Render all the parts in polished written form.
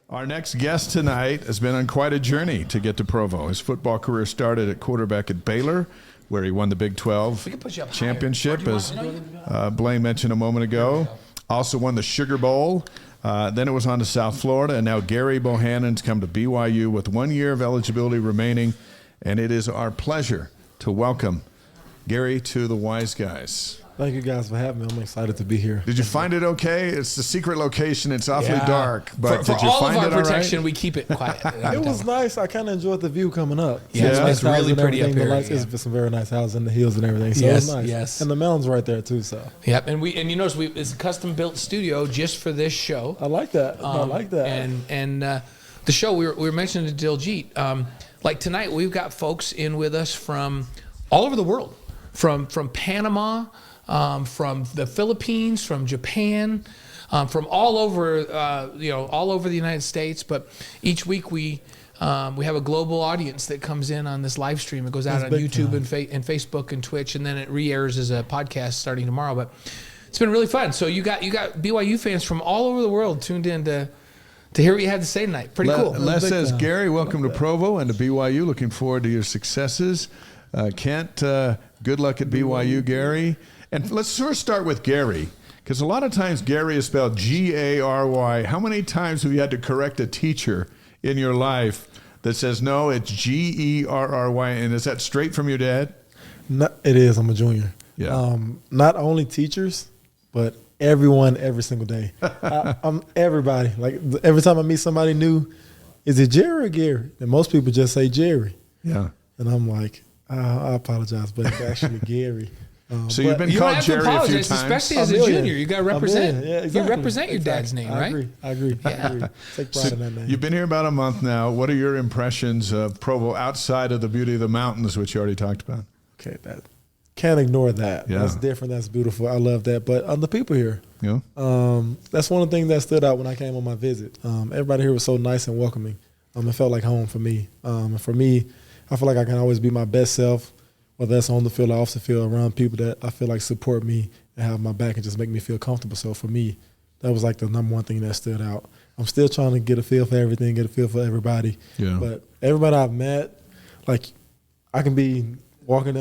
Our next guest tonight has been on quite a journey to get to Provo. His football career started at quarterback at Baylor, where he won the Big 12 championship, as Blaine mentioned a moment ago. Also won the Sugar Bowl. Then it was on to South Florida, and now Gerry Bohanon's come to BYU with 1 year of eligibility remaining, and it is our pleasure to welcome Gerry to the Wise Guys. Thank you guys for having me. I'm excited to be here. Did you find it okay? It's the secret location. It's awfully dark, but for did you all find of it our all protection, right? we keep it quiet. It was nice. I kind of enjoyed the view coming up. Yeah, it's really pretty up here. It's some very nice houses in the hills and everything. So Yes, it was nice. yes. And the mountains right there too. So Yep, and you notice it's a custom built studio just for this show. I like that. I like that. And the show we were mentioning to Diljit. Like tonight, we've got folks in with us from all over the world, from Panama. From the Philippines, from Japan, from all over, all over the United States. But each week we have a global audience that comes in on this live stream. It goes out on YouTube and Facebook and Twitch, and then it re-airs as a podcast starting tomorrow. But it's been really fun. So you got BYU fans from all over the world tuned in to hear what you had to say tonight. Pretty cool. Les says, Gerry, welcome to Provo and to BYU. Looking forward to your successes. Kent, good luck at BYU, Gerry. And let's first start with Gerry, because a lot of times Gerry is spelled G-A-R-Y. How many times have you had to correct a teacher in your life that says, no, it's G-E-R-R-Y, and is that straight from your dad? No, it is. I'm a junior. Yeah. Not only teachers, but everyone every single day. I'm everybody. Like every time I meet somebody new, is it Gerry or Gary? And most people just say Gerry. Yeah. And I'm like, I apologize, but it's actually Gary. So you've been called Gerry a few times, especially as a junior. You got to represent. Yeah, exactly. You represent your dad's name, right? I agree. Take pride in that name. You've been here about a month now. What are your impressions of Provo outside of the beauty of the mountains, which you already talked about? Okay, that can't ignore that. Yeah. That's different. That's beautiful. I love that. But the people here, yeah, that's one of the things that stood out when I came on my visit. Everybody here was so nice and welcoming. It felt like home for me. And for me, I feel like I can always be my best self. Whether that's on the field or off the field, around people that I feel like support me and have my back and just make me feel comfortable. So for me, that was like the number one thing that stood out. I'm still trying to get a feel for everything, get a feel for everybody. Yeah. But everybody I've met, like I can be walking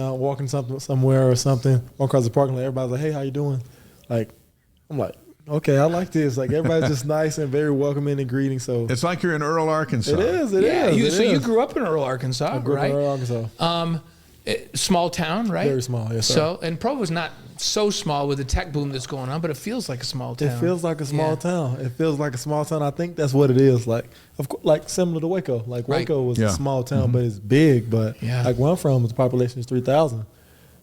somewhere or something, walk across the parking lot, everybody's like, hey, how you doing? Like, I'm like, okay, I like this. Like everybody's just nice and very welcoming and greeting. So it's like you're in Earl, Arkansas. It is. You grew up in Earl, Arkansas, I grew up in Earl, Arkansas. Small town, right? Very small, yes, sir. So, and Provo's not so small with the tech boom that's going on, but it feels like a small town. It feels like a small town. It feels like a small town. I think that's what it is. Like, of course, like similar to Waco. Like Waco was a small town, but it's big. But like where I'm from, the population is 3,000.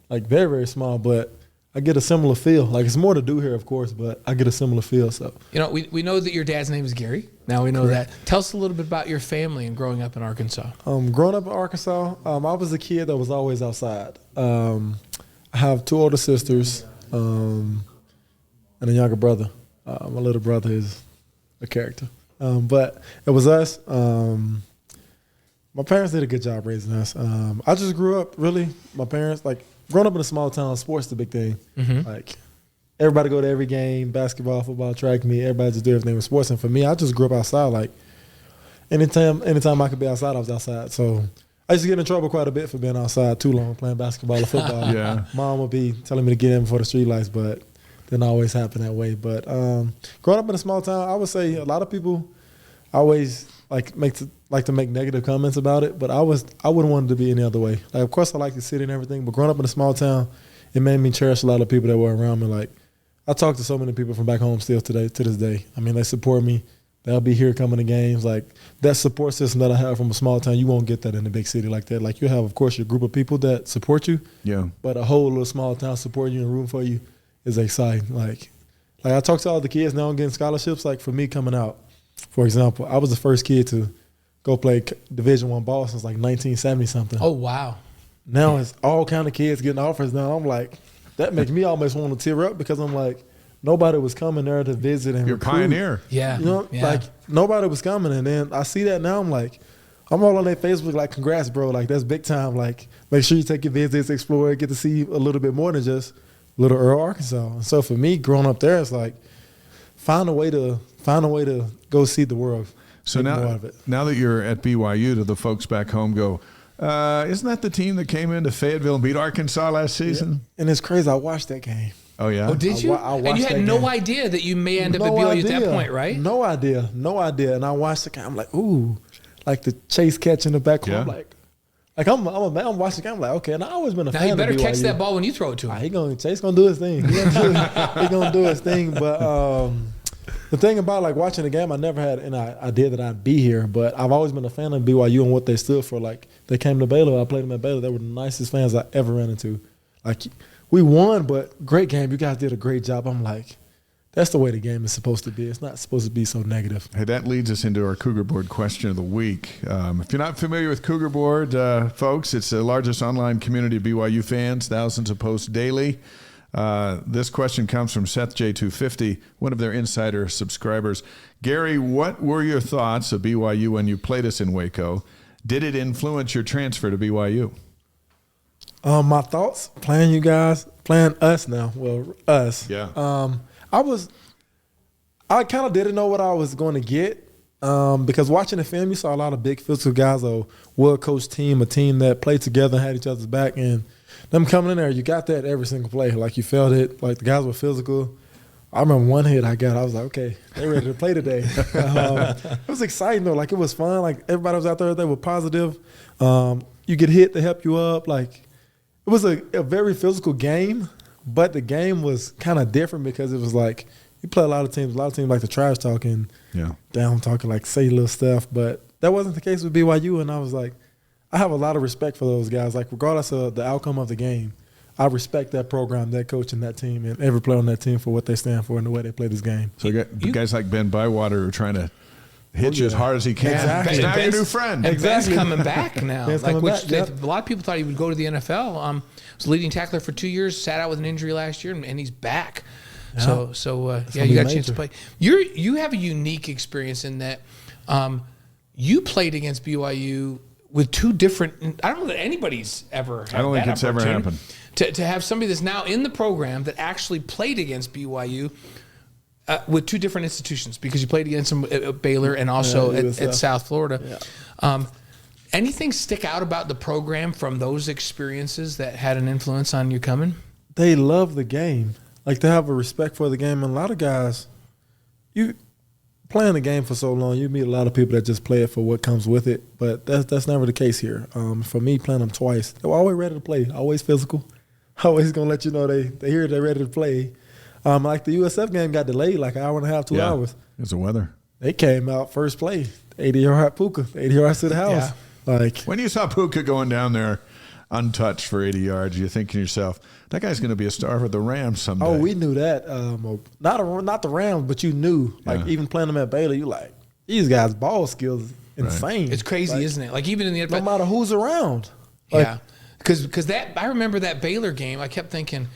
Like very, very small. But I get a similar feel. Like it's more to do here, of course, but I get a similar feel. So we know that your dad's name is Gerry. Now we know that. Tell us a little bit about your family and growing up in Arkansas. Growing up in Arkansas, I was a kid that was always outside. I have two older sisters and a younger brother. My little brother is a character. But it was us. My parents did a good job raising us. I just grew up, really, my parents, like, growing up in a small town, sports is the big thing. Mm-hmm. Like, everybody go to every game, basketball, football, track meet. Everybody just do everything with sports. And for me, I just grew up outside. Like, anytime I could be outside, I was outside. So I used to get in trouble quite a bit for being outside too long, playing basketball or football. Yeah. Mom would be telling me to get in before the street lights, but didn't always happen that way. But growing up in a small town, I would say a lot of people always like to make negative comments about it, but I wouldn't want it to be any other way. Like, of course, I like the city and everything, but growing up in a small town, it made me cherish a lot of people that were around me. Like, I talk to so many people from back home still to this day. I mean, they support me. They'll be here coming to games. Like, that support system that I have from a small town, you won't get that in a big city like that. Like, you have, of course, your group of people that support you. Yeah. But a whole little small town supporting you and rooting for you is exciting. Like I talk to all the kids now and getting scholarships. Like, for me coming out, for example, I was the first kid to go play Division I ball since like 1970-something. Oh, wow. Now it's all kind of kids getting offers now. I'm like, that makes me almost want to tear up because I'm like, nobody was coming there to visit and You're recruit. pioneer. Yeah. You know, like nobody was coming. And then I see that now, I'm like, I'm all on their Facebook like, congrats, bro. Like, that's big time. Like, make sure you take your visits, explore it, get to see a little bit more than just little Earl, Arkansas. And so for me, growing up there, it's like, find a way to go see the world. So now that you're at BYU, do the folks back home go, isn't that the team that came into Fayetteville and beat Arkansas last season? Yeah. And it's crazy. I watched that game. Oh, yeah? Oh, did you? I and you had no idea that you may end up at BYU at that point, right? No idea. And I watched the game. I'm like, ooh, like the chase catch in the back. Yeah. I'm watching the game. I'm like, okay. And I always been a fan of BYU. Now you better catch that ball when you throw it to him. Chase gonna do his thing. He's gonna do his thing. But the thing about like watching the game, I never had an idea that I'd be here. But I've always been a fan of BYU and what they stood for. Like they came to Baylor. I played them at Baylor. They were the nicest fans I ever ran into. Like we won, but great game. You guys did a great job. I'm like, that's the way the game is supposed to be. It's not supposed to be so negative. Hey, that leads us into our Cougar Board question of the week. If you're not familiar with Cougar Board, folks, it's the largest online community of BYU fans, thousands of posts daily. This question comes from Seth J250, one of their insider subscribers. Gary, what were your thoughts of BYU when you played us in Waco? Did it influence your transfer to BYU? My thoughts playing us now. Well, us. Yeah. I kind of didn't know what I was going to get because watching the film, you saw a lot of big physical guys, a well-coached team, a team that played together and had each other's back, and them coming in there, you got that every single play. Like you felt it. Like the guys were physical. I remember one hit I was like, okay, they're ready to play today. It was exciting though. Like it was fun. Like everybody was out there. They were positive. You get hit, they help you up. Like it was a very physical game, but the game was kind of different because it was like you play a lot of teams like the trash talking, down talking, like say little stuff. But that wasn't the case with BYU, and I was like, I have a lot of respect for those guys. Like regardless of the outcome of the game, I respect that program, that coach, and that team, and every player on that team for what they stand for and the way they play this game. So you got guys like Ben Bywater are trying to hit you as hard as he can. Exactly. Now your new friend. And Ben's coming back now. Ben's coming back, A lot of people thought he would go to the NFL. Was a leading tackler for 2 years, sat out with an injury last year, and he's back. Yeah. So you got a chance to play. You have a unique experience in that you played against BYU with two different. I don't know that anybody's ever had I don't think it's ever happened. To have somebody that's now in the program that actually played against BYU with two different institutions, because you played against them at Baylor and also at South Florida. Yeah. Anything stick out about the program from those experiences that had an influence on you coming? They love the game. Like they have a respect for the game. And a lot of guys, you playing the game for so long, you meet a lot of people that just play it for what comes with it. But that's never the case here. For me, playing them twice, they were always ready to play, always physical, always going to let you know they hear they're ready to play. Like the USF game got delayed like an hour and a half, 2 hours. It's the weather. They came out first play, 80-yard Puka, 80 yards to the house. Yeah. Like when you saw Puka going down there untouched for 80 yards, you're thinking to yourself, that guy's going to be a star for the Rams someday. Oh, we knew that. Not the Rams, but you knew. Like even playing them at Baylor, you like these guys' ball skills insane. It's crazy, isn't it? Like even in the no matter who's around. Like, because that I remember that Baylor game. I kept thinking,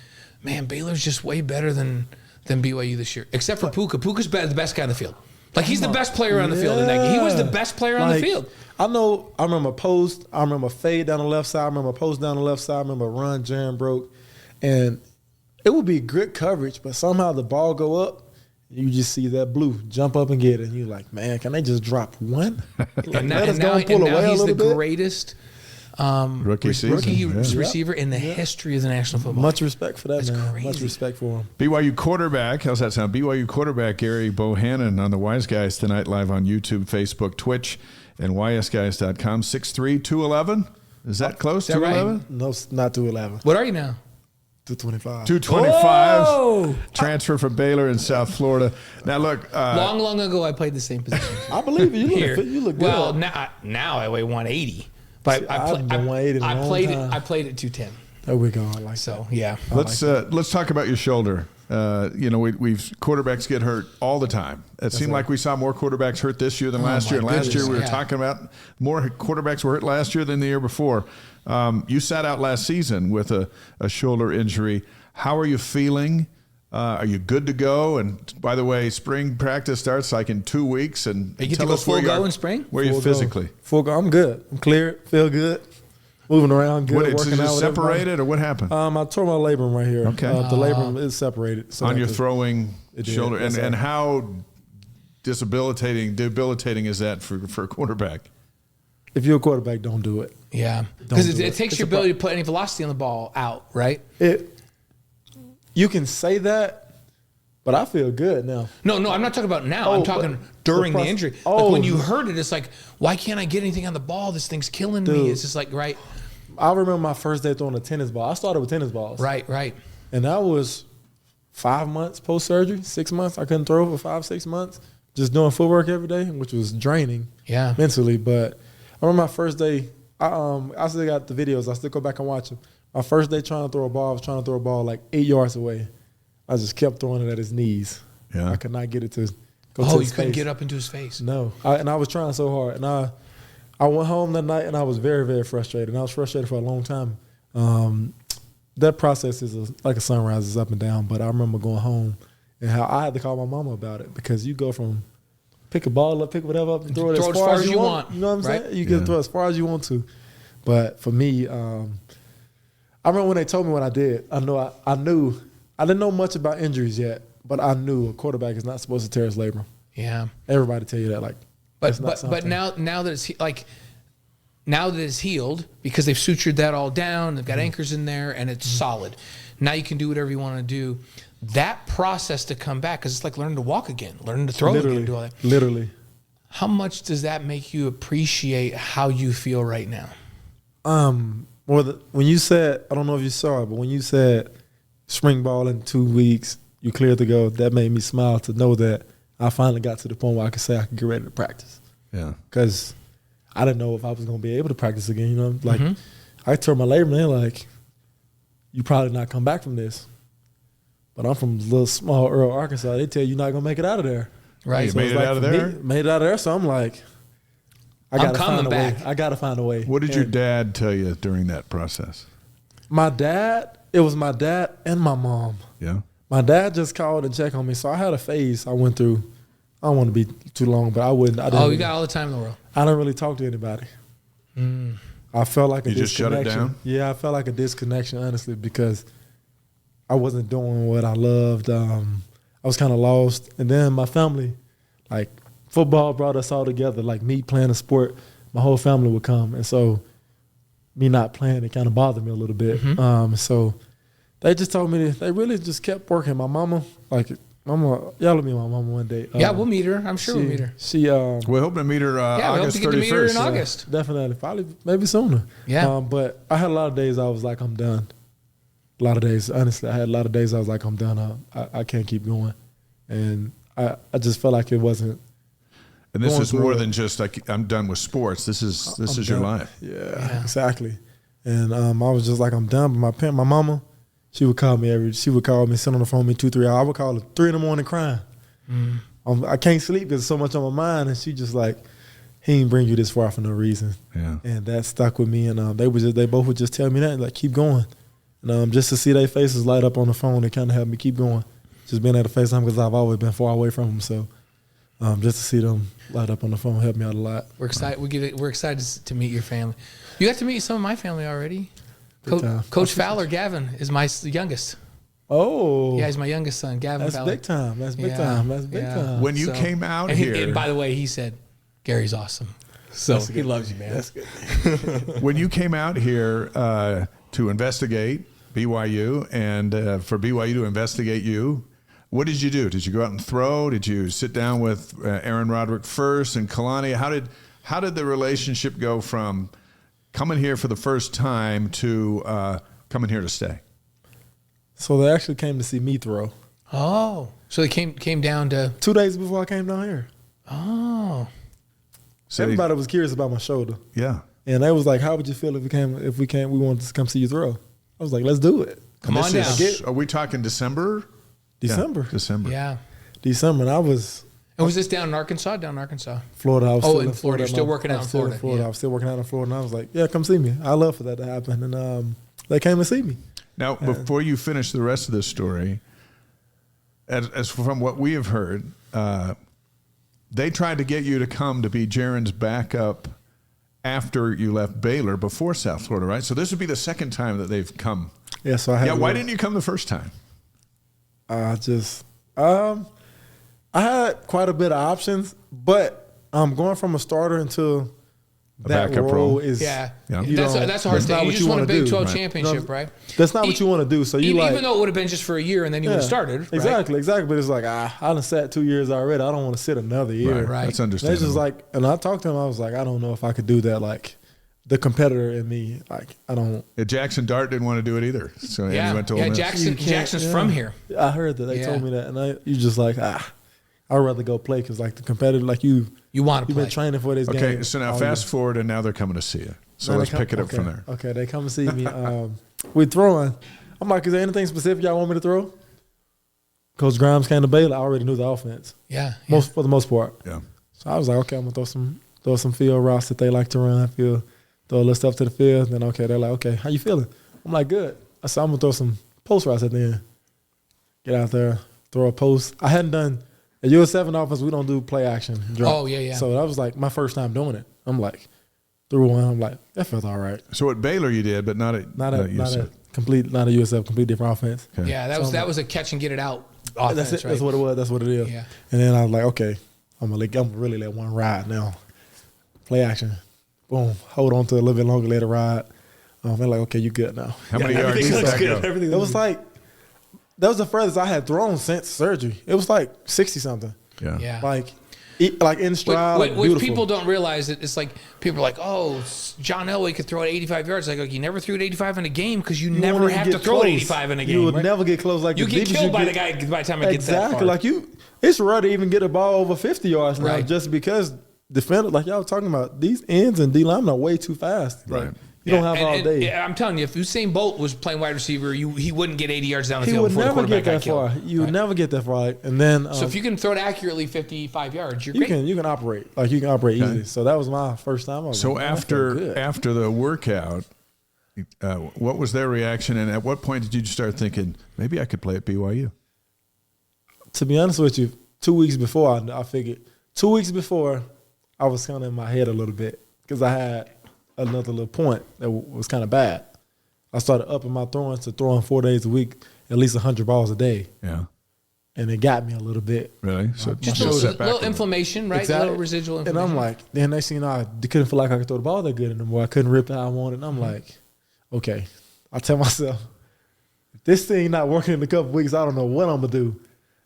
man, Baylor's just way better than BYU this year, except for Puka. Puka's the best guy on the field. Like he's the best player on the field in that game. He was the best player on the field. I remember post. I remember fade down the left side. I remember post down the left side. I remember run. Jaron broke, and it would be good coverage, but somehow the ball go up. You just see that blue jump up and get it, and you're like, man, can they just drop one? And now he's the greatest rookie receiver in the history of the National Football. Much respect for that, That's man. crazy. Much respect for him. BYU quarterback, how's that sound? BYU quarterback Gerry Bohanon on the Wise Guys tonight, live on YouTube, Facebook, Twitch, and wiseguys.com. 6'3", 211. Is that close? 211? Right? No, not 211. What are you now? 225. 225. Whoa! Transfer from Baylor in South Florida. Now look, long ago I played the same position. I believe you. You look good. Well, now I weigh 180. But I played at 210. There we go. I like so. that. Yeah. Let's talk about your shoulder. We've quarterbacks get hurt all the time. It seemed like we saw more quarterbacks hurt this year than last year. And last year we were talking about more quarterbacks were hurt last year than the year before. You sat out last season with a shoulder injury. How are you feeling? Are you good to go? And by the way, spring practice starts like in 2 weeks. And you get to go full go in spring? Where are you physically? Full go. I'm good. I'm clear. Feel good. Moving around good. Working out. Separated or what happened? I tore my labrum right here. Okay. The labrum is separated. So on your throwing shoulder. And how debilitating is that for a quarterback? If you're a quarterback, don't do it. Yeah, because it takes your ability to put any velocity on the ball out, right? You can say that, but I feel good now. No, I'm not talking about now. I'm talking during the injury. Like when you heard it, it's like, why can't I get anything on the ball? This thing's killing me. It's just like, right. I remember my first day throwing a tennis ball. I started with tennis balls. Right. And that was 5 months post-surgery, 6 months. I couldn't throw for 5-6 months, just doing footwork every day, which was draining mentally. But I remember my first day, I still got the videos. I still go back and watch them. My first day trying to throw a ball, I was trying to throw a ball like 8 yards away. I just kept throwing it at his knees. Yeah. I could not get it to go to his face. You couldn't get up into his face? No. And I was trying so hard. And I went home that night, and I was very, very frustrated. And I was frustrated for a long time. That process is like a sunrise, it's up and down. But I remember going home and how I had to call my mama about it, because you go from pick a ball up, pick whatever up, and throw it as far as you want. You know what I'm saying? You can throw as far as you want to. But for me, I remember when they told me what I did, I knew I didn't know much about injuries yet, but I knew a quarterback is not supposed to tear his labrum. Yeah. Everybody tell you that, like. But now that it's like, now that it's healed, because they've sutured that all down, they've got anchors in there, and it's solid. Now you can do whatever you want to do. That process to come back, because it's like learning to walk again, learning to throw again, do all that. Literally. How much does that make you appreciate how you feel right now? When you said, I don't know if you saw it, but when you said spring ball in 2 weeks, you cleared to go, that made me smile to know that I finally got to the point where I could say I could get ready to practice. Yeah. Because I didn't know if I was going to be able to practice again. You know, like I tore my labrum, and they're like, you probably not come back from this. But I'm from little small rural Arkansas. They tell you not going to make it out of there. Right. You made it out of there? Made it out of there. So I'm like, I got to find a way. I got to find a way. What did your dad tell you during that process? It was my dad and my mom. Yeah. My dad just called and checked on me. So I had a phase I went through. I don't want to be too long, but I wouldn't. You got all the time in the world. I don't really talk to anybody. I felt like a disconnection. You just shut it down? Yeah, I felt like a disconnection, honestly, because I wasn't doing what I loved. I was kind of lost. And then my family, like football brought us all together. Like me playing a sport, my whole family would come. And so me not playing, it kind of bothered me a little bit. So they just told me they really just kept working. My mama, y'all will meet my mama one day. Yeah, we'll meet her. I'm sure we'll meet her. We're hoping to meet her August 31st. We hope to get to meet her in August. Definitely. Probably, maybe sooner. Yeah. But I had a lot of days I was like, I'm done. A lot of days, honestly, I had a lot of days I was like, I'm done. I can't keep going. And I just felt like it wasn't. And this is more than just like, I'm done with sports. This is your life. Yeah, exactly. And I was just like, I'm done. But my mama, she would call me sit on the phone with me 2-3 hours. I would call her 3 a.m. crying. I can't sleep because there's so much on my mind. And she just like, he didn't bring you this far for no reason. Yeah. And that stuck with me. And they both would just tell me that, like, keep going. And just to see their faces light up on the phone, it kind of helped me keep going. Just being at the FaceTime, because I've always been far away from them. So just to see them light up on the phone helped me out a lot. We're excited. We're excited to meet your family. You got to meet some of my family already. Coach Fowler, Gavin, is my youngest. Oh. Yeah, he's my youngest son, Gavin Fowler. Big time. That's big time. When you came out here. And by the way, he said, Gary's awesome. So he loves you, man. That's good. When you came out here to investigate BYU and for BYU to investigate you, what did you do? Did you go out and throw? Did you sit down with Aaron Roderick first and Kalani? How did the relationship go from coming here for the first time to coming here to stay? So they actually came to see me throw. Oh, so they came down to 2 days before I came down here. Oh, so everybody was curious about my shoulder. Yeah, and they was like, "How would you feel if we wanted to come see you throw?" I was like, "Let's do it." Come on down. Are we talking December? December. Yeah, December. Yeah. December. And I was. And was this down in Arkansas? Down in Arkansas. Florida. I was still in Florida. You're still working out in Florida. Yeah. I was still working out in Florida. And I was like, yeah, come see me. I love for that to happen. And they came to see me. Now, before you finish the rest of this story, as from what we have heard, they tried to get you to come to be Jaren's backup after you left Baylor before South Florida, right? So this would be the second time that they've come. Yeah, so I had why didn't you come the first time? I had quite a bit of options, but going from a starter into that backup role role. is Yeah. you That's don't- a hard that's not thing. You what just want a wanna Big do. 12 Right. championship, right? That's not what you want to do. So you Even though it would have been just for a year and then you would have started. Right? Exactly. But it's like I done sat 2 years already. I don't want to sit another year. Right. That's And understandable. it's just like, and I talked to him. I was like, I don't know if I could do that. Like the competitor in me, like I don't. Yeah, Jackson Dart didn't want to do it either. So and he Yeah. went to Ole Yeah. Miss. Jackson's from here. I heard that they Yeah. told me that, and you just like I'd rather go play because like the competitor, like you want to you've play. been training for this game. Okay, so now all fast year. forward, and now they're coming to see you. So Now let's they come- pick it up okay, from there. Okay, they come and see me. We throwing. I'm like, is there anything specific y'all want me to throw? Coach Grimes came to Baylor. I already knew the offense. Yeah. For the most part. Yeah. So I was like, okay, I'm gonna throw some field routes that they like to run. Throw a little stuff to the field. Then okay, they're like, okay, how you feeling? I'm like, good. I said, I'm gonna throw some post routes at the end. Get out there, throw a post. I hadn't done at US 7 offense. We don't do play action drop. Oh, yeah. So that was like my first time doing it. I'm like, threw one. I'm like, that felt all right. So at Baylor you did, but not at USF. Not a USF, complete different offense. Okay. Yeah, that was a catch and get it out That's offense, it. right? That's what it was. That's what it is. Yeah. And then I was like, okay, I'm gonna really let one ride now. Play action. Boom. Hold on to it a little bit longer, let it ride. They're like, okay, you good now. How many yards did that go? It was like, that was the furthest I had thrown since surgery. It was like 60 something. Yeah. Yeah. Like in stride. What like beautiful. people don't realize that it's like people are like, oh, John Elway could throw it 85 yards. Like you never threw it 85 in a game because you won't never even have get to throw it close. 85 in a game. You would right? never get close. Like You the get deepest killed by get- the guy by the time it gets that far. Exactly. Like it's rare to even get a ball over 50 yards now, Right. just because defenders, like y'all talking about, these ends and D linemen are way too fast. Like, Right. you don't have And- all and- day. yeah, I'm telling you, if Usain Bolt was playing wide receiver, he wouldn't get 80 yards down the He field would before the never quarterback get got that far. killed. You would never get that far. And then So if you can throw it accurately 55 yards, you're you great. can operate. Like you can operate Okay. easy. So that was my first time. I was So like, man, I feel good. after the workout, what was their reaction, and at what point did you start thinking maybe I could play at BYU? To be honest with you, 2 weeks before I figured 2 weeks before I was kind of in my head a little bit because I had another little point that was kind of bad. I started upping my throwing to throwing 4 days a week, at least 100 balls a day, Yeah. and it got me a little bit. Really? So Just just a set back little a inflammation, right? A little residual And inflammation. I'm like, then next thing you know, I couldn't feel like I could throw the ball that good anymore. I couldn't rip it how I wanted. And I'm like, okay. I tell myself, if this thing not working in a couple weeks, I don't know what I'm gonna do.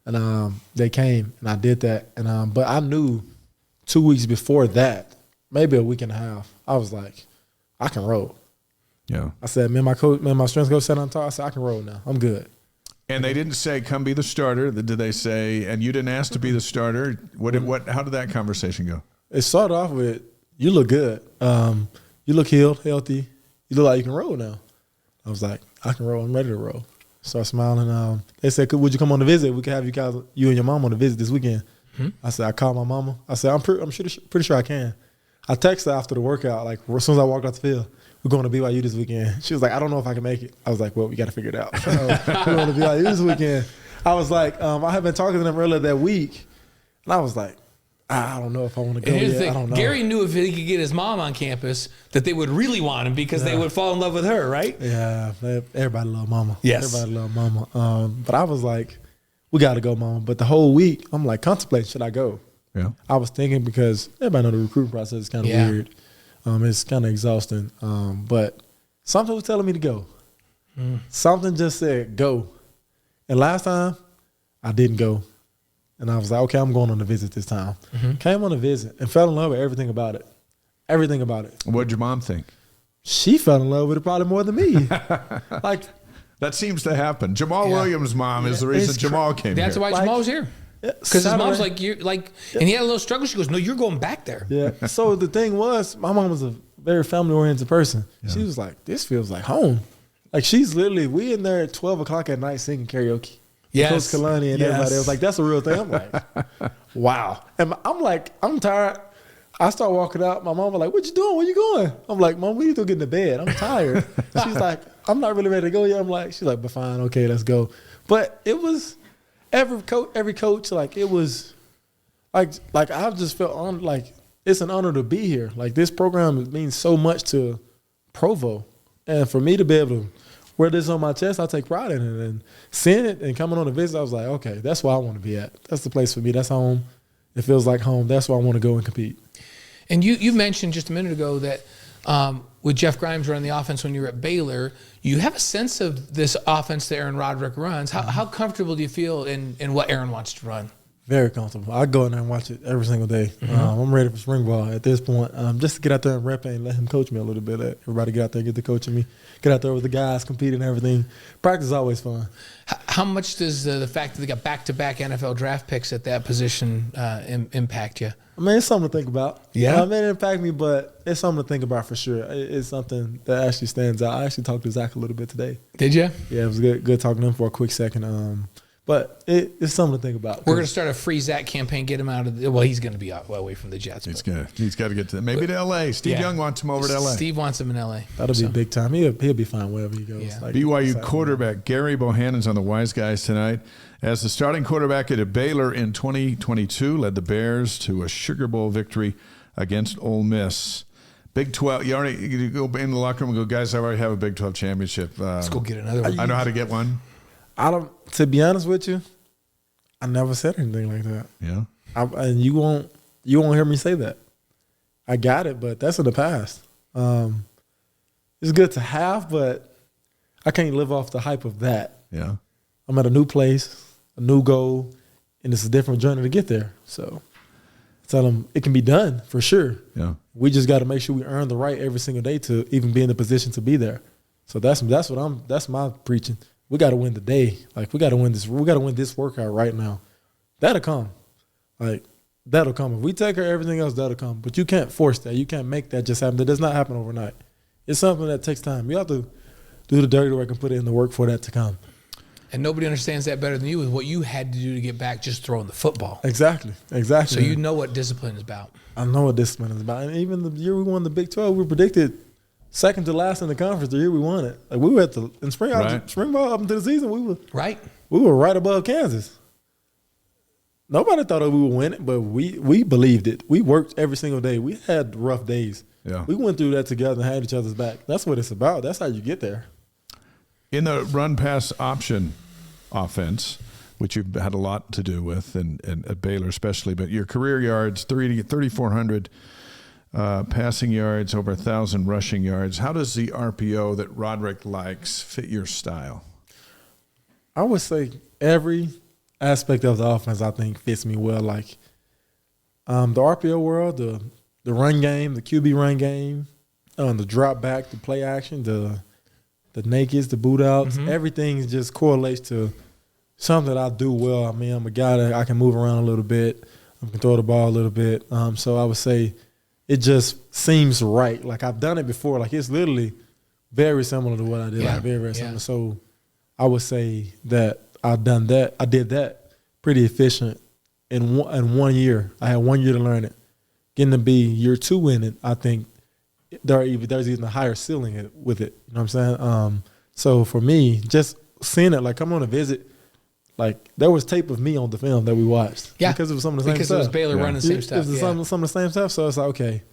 And they came and I did that. And but I knew 2 weeks before that, maybe a week and a half, I was like, I can roll. Yeah. I said, my strength coach said on top, I said, I can roll now. I'm good. And they didn't say, come be the starter. Did they say, and you didn't ask to be the starter? How did that conversation go? It started off with, you look good. You look healed, healthy. You look like you can roll now. I was like, I can roll. I'm ready to roll. Start smiling. They said, would you come on a visit? We could have you and your mom on a visit this weekend. I said, I called my mama. I said, I'm pretty sure I can. I texted her after the workout, like as soon as I walked out the field, we're going to BYU this weekend. She was like, I don't know if I can make it. I was like, well, we got to figure it out. We're going to BYU this weekend. I was like, I had been talking to them earlier that week, and I was like, I don't know if I want to go And here's yet. the I thing, don't know. Gary knew if he could get his mom on campus that they would really want him because they would fall in love with her, right? Yeah, everybody love mama. Yes. Everybody love mama. But I was like, we got to go, mama. But the whole week, I'm like contemplating, should I go? Yeah. I was thinking because everybody know the recruiting process is kind of weird. It's kind of exhausting. But something was telling me to go. Something just said go. And last time, I didn't go. And I was like, okay, I'm going on a visit this time. Came on a visit and fell in love with everything about it. Everything about it. What'd your mom think? She fell in love with it probably more than me. Like, That seems to happen. Jamal Yeah. Williams' mom is the reason It's Jamal came That's here. why Jamal was here. Because his mom's like, you're like, and he had a little struggle. She goes, no, you're going back there. yeah. So the thing was, my mom was a very family-oriented person. She was like, this feels like home. Like, she's literally, we in there at 12 o'clock at night singing karaoke. Yes. Coach Kalani and everybody else. Like, that's a real thing. I'm like, wow. And I'm like, I'm tired. I start walking out. My mom was like, what you doing? Where you going? I'm like, Mom, we need to get into bed. I'm tired. She's like, I'm not really ready to go yet. I'm like, she's like, but fine. Okay, let's go. But it was, every coach, like, it was, like I just felt like it's an honor to be here. Like, this program means so much to Provo. And for me to be able to wear this on my chest, I take pride in it. And seeing it and coming on a visit, I was like, okay, that's where I want to be at. That's the place for me. That's home. It feels like home. That's where I want to go and compete. And you mentioned just a minute ago that with Jeff Grimes running the offense when you were at Baylor, you have a sense of this offense that Aaron Roderick runs. How comfortable do you feel in what Aaron wants to run? Very comfortable. I go in there and watch it every single day. I'm ready for spring ball at this point. Just to get out there and rep it and let him coach me a little bit. Everybody get out there, get to coaching me. Get out there with the guys, compete and everything. Practice is always fun. How much does the fact that they got back-to-back NFL draft picks at that position impact you? I mean, it's something to think about. Yeah? It may impact me, but it's something to think about for sure. It's something that actually stands out. I actually talked to Zach a little bit today. Did you? Yeah, it was good talking to him for a quick second. But it's something to think about. We're going to start a free Zach campaign, get him out of well, he's going to be away from the Jets. He's got to get to maybe to L.A. Steve Young wants him over to L.A. Steve wants him in L.A. That'll be big time. He'll be fine wherever he goes. Yeah. Like, BYU quarterback Gerry Bohanon's on the Wise Guys tonight. As the starting quarterback at Baylor in 2022, led the Bears to a Sugar Bowl victory against Ole Miss. Big 12. You go in the locker room and go, guys, I already have a Big 12 championship. Let's go get another one. I know how to get one. To be honest with you, I never said anything like that. Yeah. And you won't hear me say that. I got it, but that's in the past. It's good to have, but I can't live off the hype of that. Yeah. I'm at a new place, a new goal, and it's a different journey to get there. So tell them it can be done for sure. Yeah. We just got to make sure we earn the right every single day to even be in the position to be there. So that's my preaching. We got to win the day. Like we got to win this. We got to win this workout right now. That'll come. Like that'll come. If we take care of everything else, that'll come. But you can't force that. You can't make that just happen. That does not happen overnight. It's something that takes time. You have to do the dirty work and put in the work for that to come. And nobody understands that better than you, is what you had to do to get back just throwing the football. Exactly. So you know what discipline is about. I know what discipline is about. And even the year we won the Big 12, we predicted second to last in the conference the year we won it. Like we were in spring ball up until the season, we were right above Kansas. Nobody thought that we would win it, but we believed it. We worked every single day. We had rough days. Yeah. We went through that together and had each other's back. That's what it's about. That's how you get there. In the run-pass option offense, which you've had a lot to do with, and at Baylor especially, but your career yards, 3,400 passing yards, over 1,000 rushing yards. How does the RPO that Roderick likes fit your style? I would say every aspect of the offense I think fits me well. Like the RPO world, the run game, the QB run game, the drop back, the play action, the nakeds, the boot outs, everything just correlates to something that I do well. I mean, I'm a guy that I can move around a little bit. I can throw the ball a little bit. So I would say it just seems right. Like I've done it before. Like it's literally very similar to what I did. Yeah. Like very, very similar. So I would say that I did that pretty efficient in 1 year. I had 1 year to learn it. Getting to be year 2 in it, I think there's even a higher ceiling with it. You know what I'm saying? So for me, just seeing it, like come on a visit, like there was tape of me on the film that we watched. Yeah. Because it was some of the same stuff. Because it was Baylor running the same stuff. It was some of the same stuff. So it's like, okay,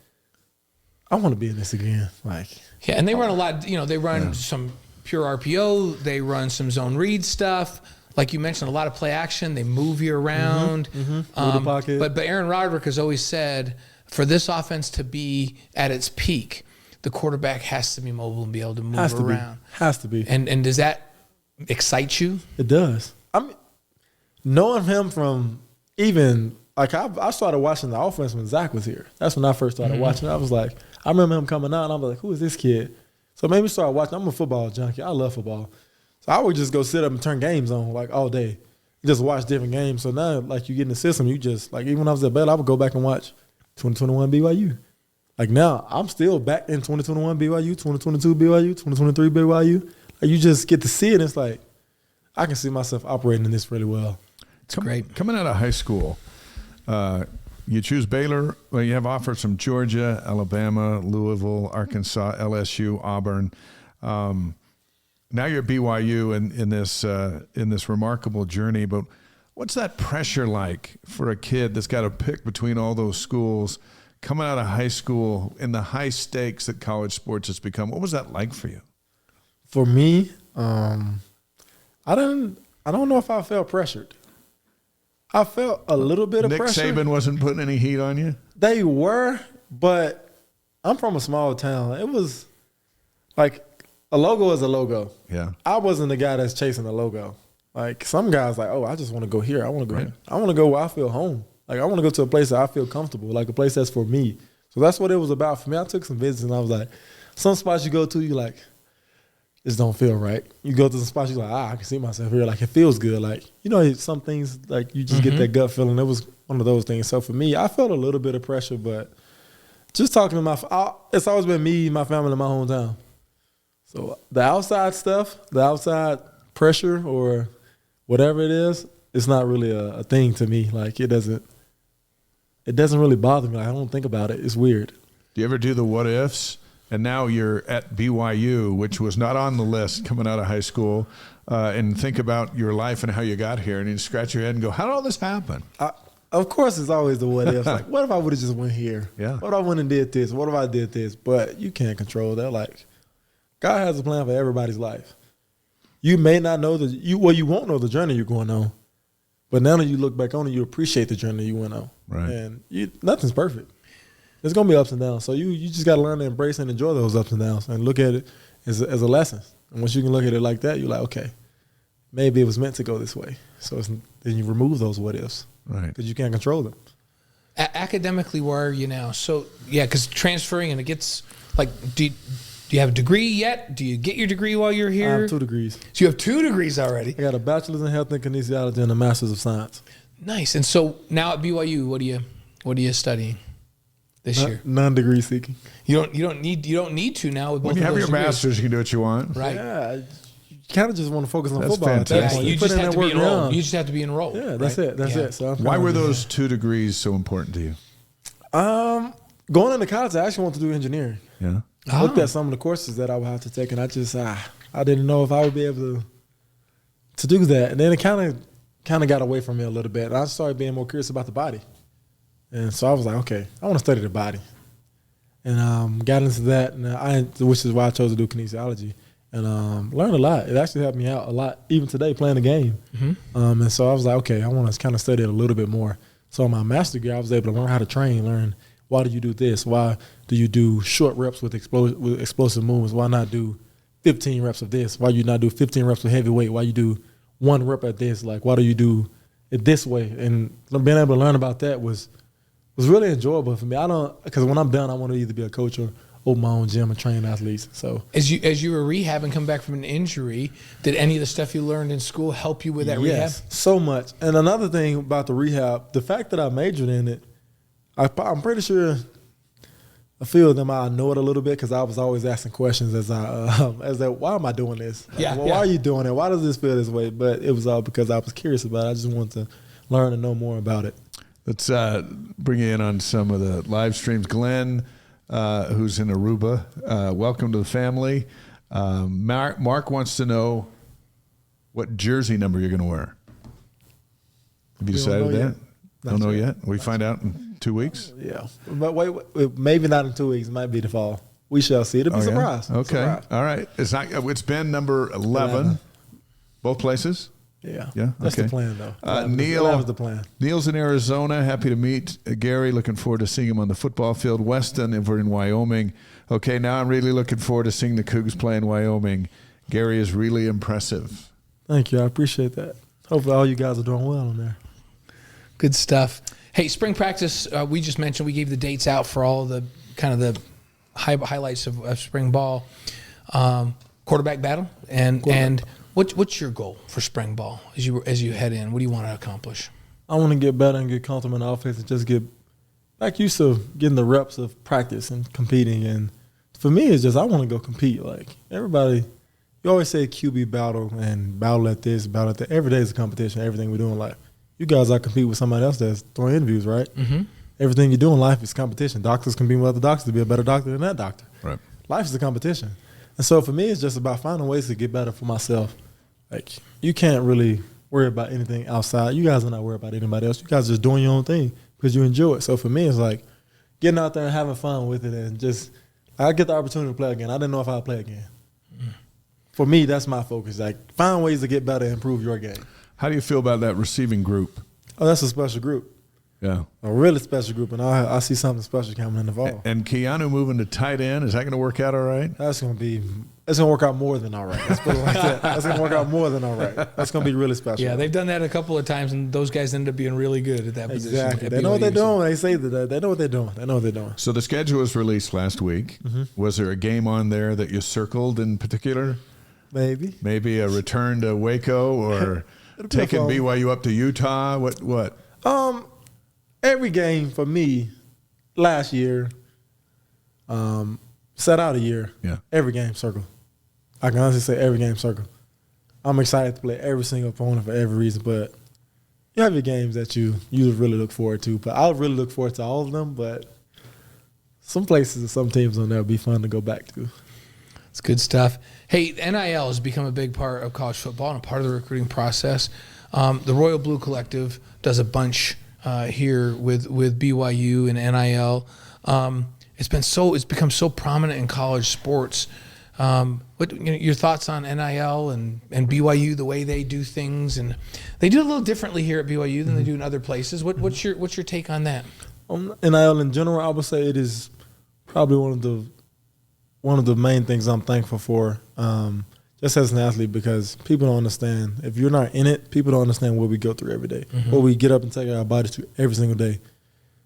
I want to be in this again. Like, yeah, and they run a lot. They run some pure RPO. They run some zone read stuff. Like you mentioned, a lot of play action. They move you around. The pocket. But Aaron Roderick has always said, for this offense to be at its peak, the quarterback has to be mobile and be able to move around. Has to be. And does that excite you? It does. I mean, knowing him from even like I started watching the offense when Zach was here. That's when I first started watching. I was like, I remember him coming out, and I was like, who is this kid? So maybe start watching. I'm a football junkie. I love football. So I would just go sit up and turn games on like all day, just watch different games. So now, like you get in the system, you just like even when I was at Baylor, I would go back and watch 2021 BYU. Like now, I'm still back in 2021 BYU, 2022 BYU, 2023 BYU. Like you just get to see it. And it's like I can see myself operating in this really well. It's great. Coming out of high school, you choose Baylor. Well, you have offers from Georgia, Alabama, Louisville, Arkansas, LSU, Auburn. Now you're at BYU in this remarkable journey. But what's that pressure like for a kid that's got to pick between all those schools, coming out of high school in the high stakes that college sports has become? What was that like for you? For me, I don't know if I felt pressured. I felt a little bit of pressure. Nick Saban wasn't putting any heat on you? They were, but I'm from a small town. It was like a logo is a logo. Yeah. I wasn't the guy that's chasing the logo. Like some guys like, oh, I just want to go here. I want to go here. I want to go where I feel home. Like I want to go to a place that I feel comfortable, like a place that's for me. So that's what it was about for me. I took some visits and I was like, some spots you go to, you like, this don't feel right. You go to some spots, you're like, I can see myself here. Like it feels good. Like, some things like you just get that gut feeling. It was one of those things. So for me, I felt a little bit of pressure, but just talking to it's always been me, my family, and my hometown. So the outside stuff, the outside pressure or whatever it is, it's not really a thing to me. Like it doesn't really bother me. Like, I don't think about it. It's weird. Do you ever do the what ifs? And now you're at BYU, which was not on the list coming out of high school, and think about your life and how you got here, and you scratch your head and go, how did all this happen? Of course, it's always the what ifs. Like, what if I would have just went here? Yeah. What if I went and did this? What if I did this? But you can't control that. Like, God has a plan for everybody's life. You may not know you won't know the journey you're going on, but now that you look back on it, you appreciate the journey you went on. Right. And nothing's perfect. There's gonna be ups and downs. So you just gotta learn to embrace and enjoy those ups and downs and look at it as a lesson. And once you can look at it like that, you're like, okay, maybe it was meant to go this way. So then you remove those what ifs. Right. Because you can't control them. Academically, where are you now? So yeah, because transferring and it gets like, do you have a degree yet? Do you get your degree while you're here? I have 2 degrees. So you have 2 degrees already. I got a bachelor's in health and kinesiology and a master's of science. Nice. And so now at BYU, what are you studying this year? Non-degree seeking. You don't need to now with both When you of have those your degrees. master's, you can do what you want. Right. Yeah, you kind of just want to focus on That's football. At that fantastic. point. You put just in have that to be work enrolled. now. You just have to be enrolled. Yeah, that's right? it. That's Yeah. it. So Why were those 2 degrees so important to you? Going into college, I actually wanted to do engineering. Yeah. I looked at some of the courses that I would have to take, and I just I didn't know if I would be able to do that. And then it kind of got away from me a little bit. And I started being more curious about the body, and so I was like, okay, I want to study the body, and got into that, and which is why I chose to do kinesiology, and learned a lot. It actually helped me out a lot, even today playing the game. Mm-hmm. And so I was like, okay, I want to kind of study it a little bit more. So in my master's degree, I was able to learn how to train, learn why do you do this, why do you do short reps with explosive movements, why not do 15 reps of this, why you not do 15 reps with heavy weight, why you do 1 rep at this, like why do you do it this way? And being able to learn about that was really enjoyable for me. Because when I'm done, I want to either be a coach or open my own gym and train athletes. So as you were rehabbing, come back from an injury, did any of the stuff you learned in school help you with that rehab? Yes, so much. And another thing about the rehab, the fact that I majored in it, I'm pretty sure a few of them I know it a little bit because I was always asking questions as why am I doing this? Yeah, Why are you doing it? Why does this feel this way? But it was all because I was curious about it. I just wanted to learn and know more about it. Let's bring you in on some of the live streams. Glenn, who's in Aruba, welcome to the family. Mark wants to know what jersey number you're going to wear. Have you decided that? Don't know yet. We find out in 2 weeks. Yeah, but wait, maybe not in 2 weeks. It might be the fall. We shall see. It'll be a surprise. Okay, surprise. all right. It's been number 11. Both places. Yeah, yeah. That's okay. the plan, though. Neil, that was the plan. Neil's in Arizona. Happy to meet Gerry. Looking forward to seeing him on the football field. Weston, if we're in Wyoming. Okay, now I'm really looking forward to seeing the Cougs play in Wyoming. Gerry is really impressive. Thank you. I appreciate that. Hopefully, all you guys are doing well in there. Good stuff. Hey, spring practice, we just mentioned we gave the dates out for all the kind of the highlights of spring ball. Quarterback battle. And what's your goal for spring ball as you head in? What do you want to accomplish? I want to get better and get comfortable in the offense and just get back used to getting the reps of practice and competing. And for me, it's just I want to go compete. Like everybody, you always say QB battle and battle at this, battle at that. Every day is a competition, everything we do in life. You guys are competing with somebody else that's throwing interviews, right? Mm-hmm. Everything you do in life is competition. Doctors compete with other doctors to be a better doctor than that doctor. Right. Life is a competition. And so for me, it's just about finding ways to get better for myself. Like, you can't really worry about anything outside. You guys are not worried about anybody else. You guys are just doing your own thing because you enjoy it. So for me, it's like getting out there and having fun with it and just – I get the opportunity to play again. I didn't know if I'd play again. for me, that's my focus. Like, find ways to get better and improve your game. How do you feel about that receiving group? Oh, that's a special group. Yeah. A really special group, and I see something special coming in the fall. And Keanu moving to tight end, is that going to work out all right? It's going to work out more than all right. Let's put it like that. That's going to work out more than all right. That's going to be really special. Yeah, they've done that a couple of times, and those guys ended up being really good at that position. Exactly. They know what they're doing. They say that. They know what they're doing. They know what they're doing. So the schedule was released last week. Mm-hmm. Was there a game on there that you circled in particular? Maybe. Maybe a return to Waco or taking BYU up to Utah? What? Every game for me last year, set out a year. Yeah. Every game circle. I can honestly say every game circle. I'm excited to play every single opponent for every reason, but you have your games that you really look forward to. But I really look forward to all of them, but some places and some teams on there will be fun to go back to. It's good stuff. Hey, NIL has become a big part of college football and a part of the recruiting process. The Royal Blue Collective does a bunch here with BYU and NIL. It's become so prominent in college sports. Your thoughts on NIL and BYU, the way they do things, and they do it a little differently here at BYU than they do in other places. What's your take on that? NIL in general, I would say it is probably one of the main things I'm thankful for, just as an athlete, because people don't understand. If you're not in it, people don't understand what we go through every day, what we get up and take our bodies to every single day.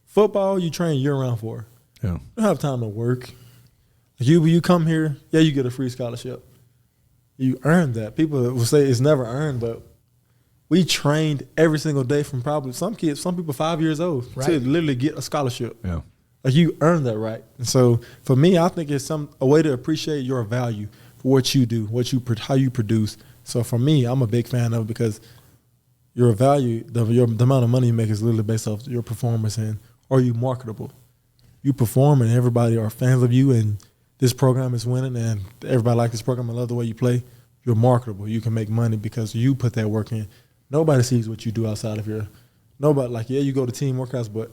Football, you train year-round for. Yeah. You don't have time to work. You come here, you get a free scholarship. You earned that. People will say it's never earned, but we trained every single day from probably some people 5 years old to literally get a scholarship. Yeah. Like, you earned that right. And so for me, I think it's a way to appreciate your value for what you do, how you produce. So for me, I'm a big fan of it because your value, the amount of money you make is literally based off your performance, and are you marketable? You perform and everybody are fans of you, and this program is winning and everybody likes this program and love the way you play. You're marketable. You can make money because you put that work in. Nobody sees what you do outside of you go to team workouts, but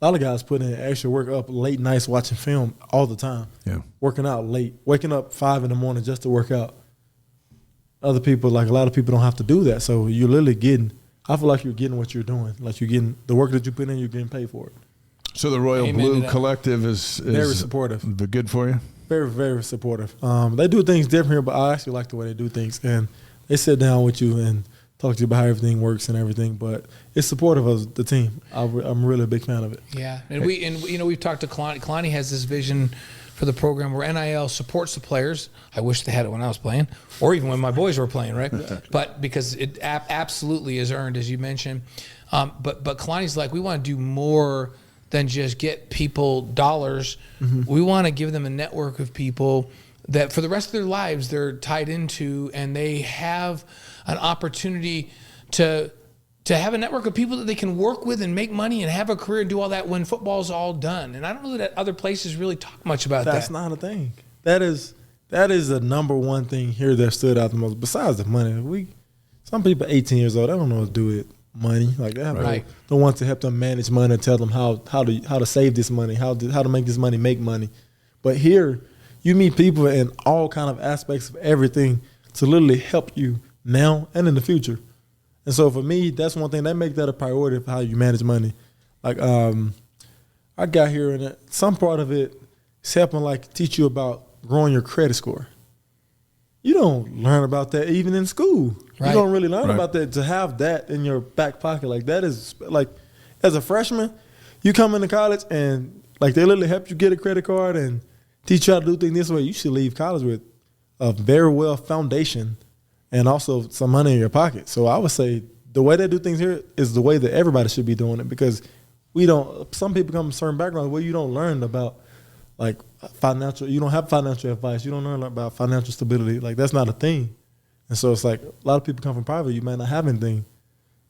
a lot of guys put in extra work, up late nights watching film all the time. Yeah. Working out late, waking up 5 a.m. just to work out. Other people, like a lot of people, don't have to do that. So you're literally I feel like you're getting what you're doing. Like, you're getting the work that you put in, you're getting paid for it. So the Royal Blue Collective is very supportive. Good for you? Very, very supportive. They do things different here, but I actually like the way they do things. And they sit down with you and talk to you about how everything works and everything, but it's supportive of the team. I'm really a big fan of it. Yeah, and we've talked to Kalani. Kalani has this vision for the program where NIL supports the players. I wish they had it when I was playing, or even when my boys were playing, right? But because it absolutely is earned, as you mentioned. But Kalani's like, we want to do more than just get people dollars. We want to give them a network of people that for the rest of their lives they're tied into, and they have an opportunity to have a network of people that they can work with and make money and have a career and do all that when football's all done. And I don't know that other places really talk much about that. That's not a thing. That is the number one thing here that stood out the most, besides the money. Some people 18 years old, they don't know what to do with money. Like, they have the ones to help them manage money, tell them how to save this money, how to make this money make money. But here, you meet people in all kind of aspects of everything to literally help you now and in the future. And so for me, that's one thing that make that a priority for how you manage money. Like, I got here, and some part of it is helping, like, teach you about growing your credit score. You don't learn about that even in school. Right. You don't really learn about that. To have that in your back pocket, like, that is, like, as a freshman, you come into college and, like, they literally help you get a credit card and teach you how to do things this way. You should leave college with a very well foundation and also some money in your pocket. So I would say the way they do things here is the way that everybody should be doing it, because some people come from certain backgrounds where you don't learn about, like, you don't have financial advice. You don't learn about financial stability. Like, that's not a thing. And so it's like a lot of people come from private, you might not have anything.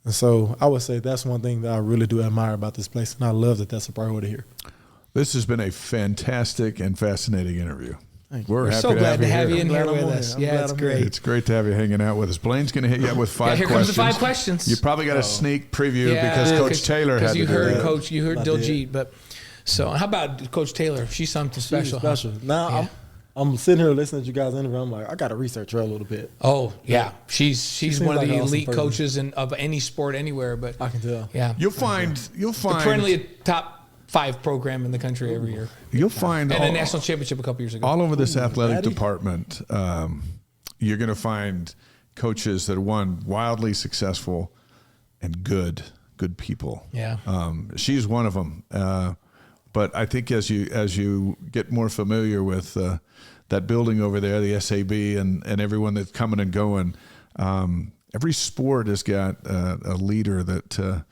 And so I would say that's one thing that I really do admire about this place, and I love that that's a priority here. This has been a fantastic and fascinating interview. We're happy so glad to have you in here with here. us. Yeah, it's great. It's great to have you hanging out with us. Blaine's going to hit you up with 5 here questions. Comes the 5 questions. You probably got a sneak preview because Coach Taylor had to do that. Coach, you heard Diljit, but so how about Coach Taylor? She's something special. She's special. Now, I'm sitting here listening to you guys interview. I'm like, I got to research her a little bit. Oh yeah, she's seems one of like the an awesome elite person. coaches of any sport anywhere. But I can tell. yeah, You'll find perennially a top 5 program in the country every year, you'll find and all, a national championship a couple years ago. all over this athletic Daddy. department. You're going to find coaches that are wildly successful and good people. Yeah. She's one of them. But I think as you get more familiar with that building over there, the SAB, and everyone that's coming and going, every sport has got a leader that,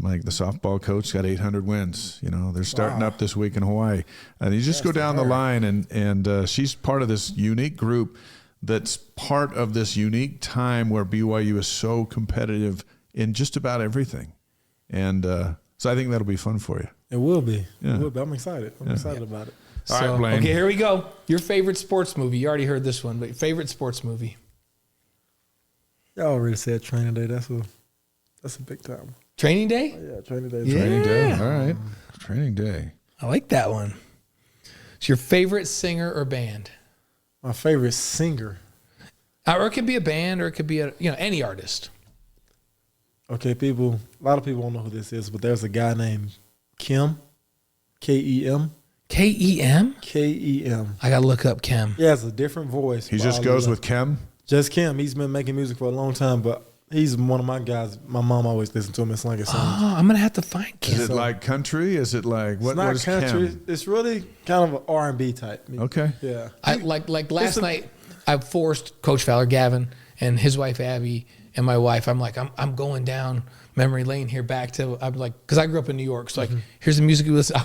like the softball coach got 800 wins. You know, they're starting up this week in Hawaii. And you just go down the line, and she's part of this unique group that's part of this unique time where BYU is so competitive in just about everything. And so I think that'll be fun for you. It will be. Yeah. It will be. I'm excited. I'm excited about it. All right, Blaine. Okay, here we go. Your favorite sports movie. You already heard this one, but your favorite sports movie. Y'all already said Training Day. That's a big time. Training Day? Yeah, Training Day. Yeah. Training day. All right. Training day. I like that one. It's your favorite singer or band? My favorite singer. Or it could be a band, or it could be any artist. Okay, a lot of people don't know who this is, but there's a guy named Kim, K-E-M. K-E-M? K-E-M. I gotta look up Kim. He has a different voice. He but just I goes love- with Kim. Just Kim. He's been making music for a long time, but he's one of my guys. My mom always listens to him. It's like a song. Oh, I'm gonna have to find Kim. Is it like country? Is it like what? It's not what is country. Kim? It's really kind of an R&B type. Okay. Yeah. I like last night. I forced Coach Fowler, Gavin, and his wife Abby, and my wife. I'm like, I'm going down memory lane here back to. I'm like, because I grew up in New York, so like, here's the music we listen.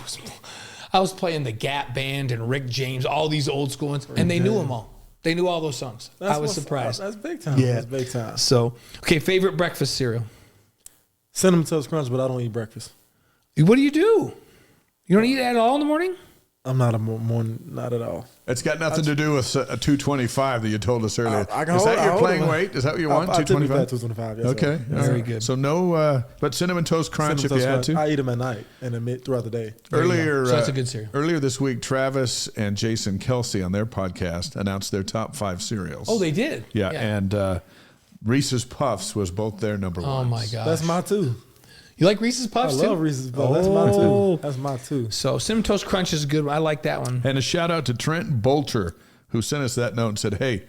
I was playing the Gap Band and Rick James, all these old school ones, and they knew them all. They knew all those songs. I was surprised. That's big time. Yeah. That's big time. So, okay, favorite breakfast cereal. Cinnamon Toast Crunch, but I don't eat breakfast. What do? You don't eat it at all in the morning? I'm not a morning, not at all. It's got nothing to do with a 225 that you told us earlier. I can Is hold- that I your hold playing it. weight? Is that what you want? I typically 225? 225. Yes, Okay. sir. All Very right. good. So no, but Cinnamon Toast Crunch Cinnamon if you had Toast to. Crunch. I eat them at night and throughout the day. Earlier, So that's a good cereal. Earlier this week, Travis and Jason Kelsey on their podcast announced their top 5 cereals. Oh, they did. Yeah, and Reese's Puffs was both their number one. Oh my gosh. That's my two. You like Reese's Puffs I too? love Reese's Puffs. That's my Oh. two. That's my two. So Cinnamon Toast Crunch is a good one. I like that one. And a shout out to Trent Bolter, who sent us that note and said, "Hey,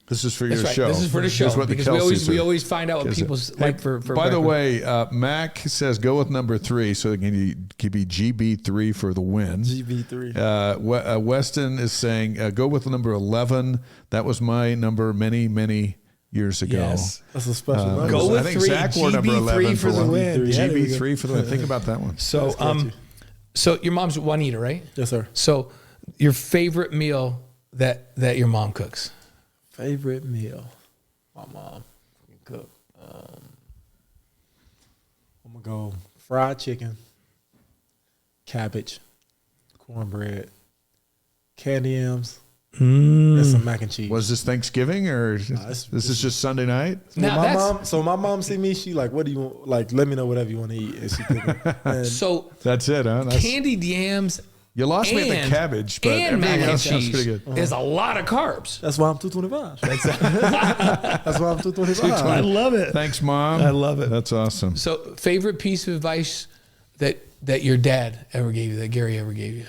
this is for That's your right. show. This is for the show Here's what the because Kelseys we are." always find out what people like for By the breakfast. way, Mac says go with number 3, so it can be GB3 for the win. GB3. Weston is saying go with number 11. That was my number many years ago. Yes. That's a special number. Go with I think 3, Zach wore number GB3 11 for the one. win. Yeah, there we GB3 for the win. Think about that one. So catchy. so your mom's Juanita, right? Yes, sir. So your favorite meal that your mom cooks? Favorite meal. My mom can cook. I'm going to go fried chicken, cabbage, cornbread, candy yams, and some mac and cheese. Was this Thanksgiving or this this is just Sunday night? Now my that's mom, my mom see me, she like, what do you want? Like, let me know whatever you want to eat. And she cooking. And so That's it, huh? candied yams You lost me at the and- cabbage, but and mac everything and else sounds pretty cheese good. is a lot of carbs. that's why I'm 225. That's why I'm 225. love it. Thanks, Mom. I love it. That's awesome. So favorite piece of advice that your dad ever gave you, that Gerry ever gave you?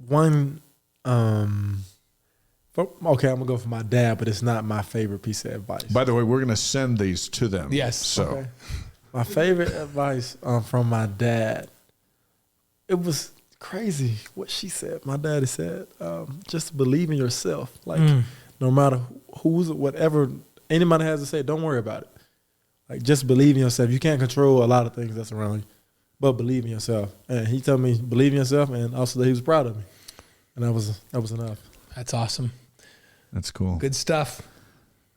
One, okay, I'm going to go for my dad, but it's not my favorite piece of advice. By the way, we're going to send these to them. Yes. So Okay. My favorite advice from my dad, it was crazy what she said. My daddy said, just believe in yourself. Like, no matter whatever anybody has to say, don't worry about it. Like, just believe in yourself. You can't control a lot of things that's around you, but believe in yourself. And he told me, believe in yourself, and also that he was proud of me. And that was enough. That's awesome. that's cool. Good stuff.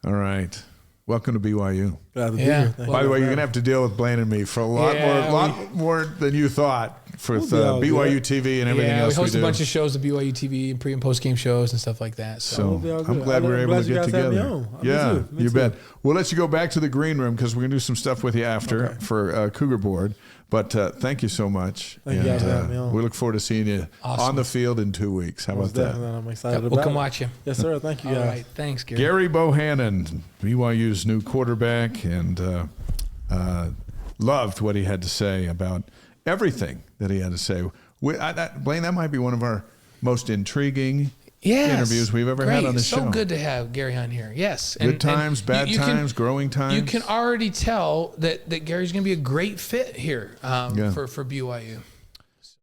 All right. Welcome to BYU. Glad to be Yeah. here. Thank By you the way, for you're having going to have to deal with Blaine and me for a lot Yeah, more than you thought for We'll be all BYU good. TV and everything Yeah, we else we host do. a bunch of shows at BYU TV and pre and post game shows and stuff like that. So, So We'll be all I'm good. glad we're I'm able glad to you get guys had me together. on. Yeah, Me you too. bet. We'll let you go back to the green room because we're going to do some stuff with you after for Cougar Board. But thank you so much. Thank you guys for having me on. We look forward to seeing you on the field in 2 weeks. How Most about that? definitely, I'm excited about We'll come it. watch you. Yes, sir. Thank you, guys. All right. Thanks, Gary. Gerry Bohanon, BYU's new quarterback, and loved what he had to say about everything that he had to say. Blaine, that might be one of our most intriguing interviews we've ever had on the show. So good to have Gary on here. Yes. Good times, bad times, growing times. You can already tell that Gary's going to be a great fit here for BYU.